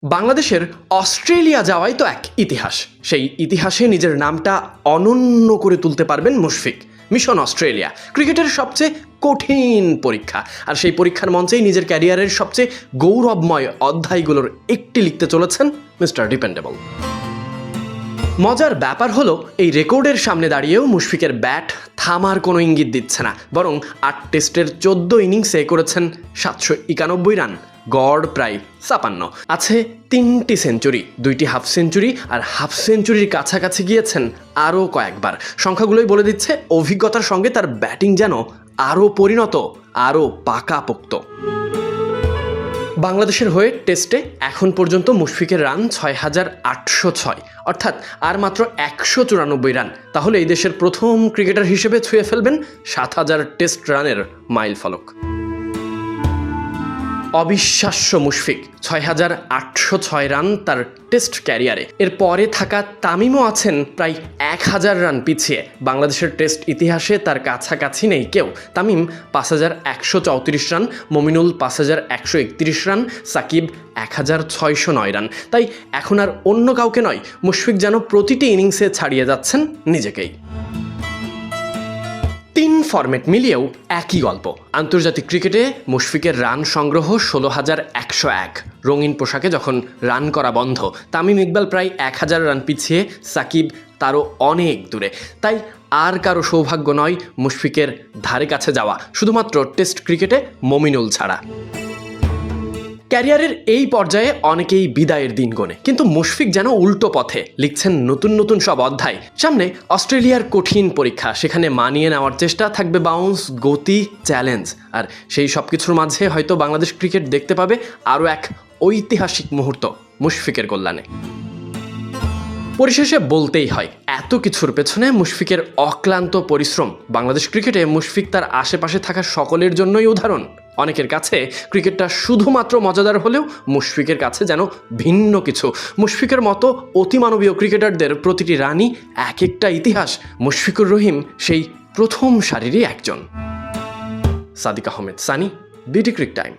বাংলাদেশের অস্ট্রেলিয়া যাওয়াই তো এক ইতিহাস। সেই ইতিহাসে নিজের নামটা অনন্য করে তুলতে পারবেন মুশফিক। মিশন অস্ট্রেলিয়া ক্রিকেটের সবচেয়ে কঠিন পরীক্ষা, আর সেই পরীক্ষার মঞ্চেই নিজের ক্যারিয়ারের সবচেয়ে গৌরবময় অধ্যায়গুলোর একটি লিখতে চলেছেন মিস্টার ডিপেন্ডেবল। মজার ব্যাপার হলো, এই রেকর্ডের সামনে দাঁড়িয়েও মুশফিকের ব্যাট থামার কোনো ইঙ্গিত দিচ্ছে না, বরং ৮ টেস্টের ১৪ ইনিংসে করেছেন ৭৯১ রান, গড় প্রায় ৫৬। আছে ৩টি সেঞ্চুরি, ২টি হাফ সেঞ্চুরি, আর হাফ সেঞ্চুরির কাছাকাছি গিয়েছেন আরও কয়েকবার। সংখ্যাগুলোই বলে দিচ্ছে অভিজ্ঞতার সঙ্গে তার ব্যাটিং যেন আরও পরিণত, আরও পাকাপোক্ত। বাংলাদেশের হয়ে টেস্টে এখন পর্যন্ত মুশফিকের রান ৬,৮০৬, অর্থাৎ আর মাত্র ১৯৪ রান। তাহলে এই দেশের প্রথম ক্রিকেটার হিসেবে ছুঁয়ে ফেলবেন ৭,০০০ টেস্ট রানের মাইল ফলক। অবিশ্বাস্য মুশফিক, ৬,৮০৬ রান তার টেস্ট ক্যারিয়ারে। এর পরে থাকা তামিমও আছেন প্রায় ১,০০০ রান পিছিয়ে। বাংলাদেশের টেস্ট ইতিহাসে তার কাছাকাছি নেই কেউ। তামিম ৫,১৩৪ রান, মমিনুল ৫,১৩১ রান, সাকিব ১,৬০৯ রান। তাই এখন আর অন্য কাউকে নয়, মুশফিক যেন প্রতিটি ইনিংসে ছাড়িয়ে যাচ্ছেন নিজেকেই। ৩ ফরম্যাট মিলিয়েও একই গল্প। আন্তর্জাতিক ক্রিকেটে মুশফিকের রান সংগ্রহ ১৬,১০১। রঙিন পোশাকে যখন রান করা বন্ধ, তামিম ইকবাল প্রায় ১,০০০ রান পিছিয়ে, সাকিব তারও অনেক দূরে। তাই আর কারো সৌভাগ্য নয় মুশফিকের ধারে কাছে যাওয়া, শুধুমাত্র টেস্ট ক্রিকেটে মমিনুল ছাড়া। ক্যারিয়ারের এই পর্যায়ে অনেকেই বিদায়ের দিন গোনে, কিন্তু মুশফিক যেন উল্টো পথে, লিখছেন নতুন নতুন সব অধ্যায়। সামনে অস্ট্রেলিয়ার কঠিন পরীক্ষা, সেখানে মানিয়ে নেওয়ার চেষ্টা, থাকবে বাউন্স, গতি, চ্যালেঞ্জ। আর সেই সব কিছুর মাঝে হয়তো বাংলাদেশ ক্রিকেট দেখতে পাবে আরও এক ঐতিহাসিক মুহূর্ত মুশফিকের কল্যাণে। পরিশেষে বলতেই হয়, এত কিছুর পেছনে মুশফিকের অক্লান্ত পরিশ্রম। বাংলাদেশ ক্রিকেটে মুশফিক তার আশেপাশে থাকা সকলের জন্যই উদাহরণ। অনেকের কাছে ক্রিকেটটা শুধুমাত্র মজাদার হলেও মুশফিকের কাছে যেন ভিন্ন কিছু। মুশফিকের মতো অতিমানবীয় ক্রিকেটারদের প্রতিটি রানই এক একটা ইতিহাস। মুশফিকুর রহিম সেই প্রথম সারিরই একজন। Sadiq Ahmed Sunny, BD cric time.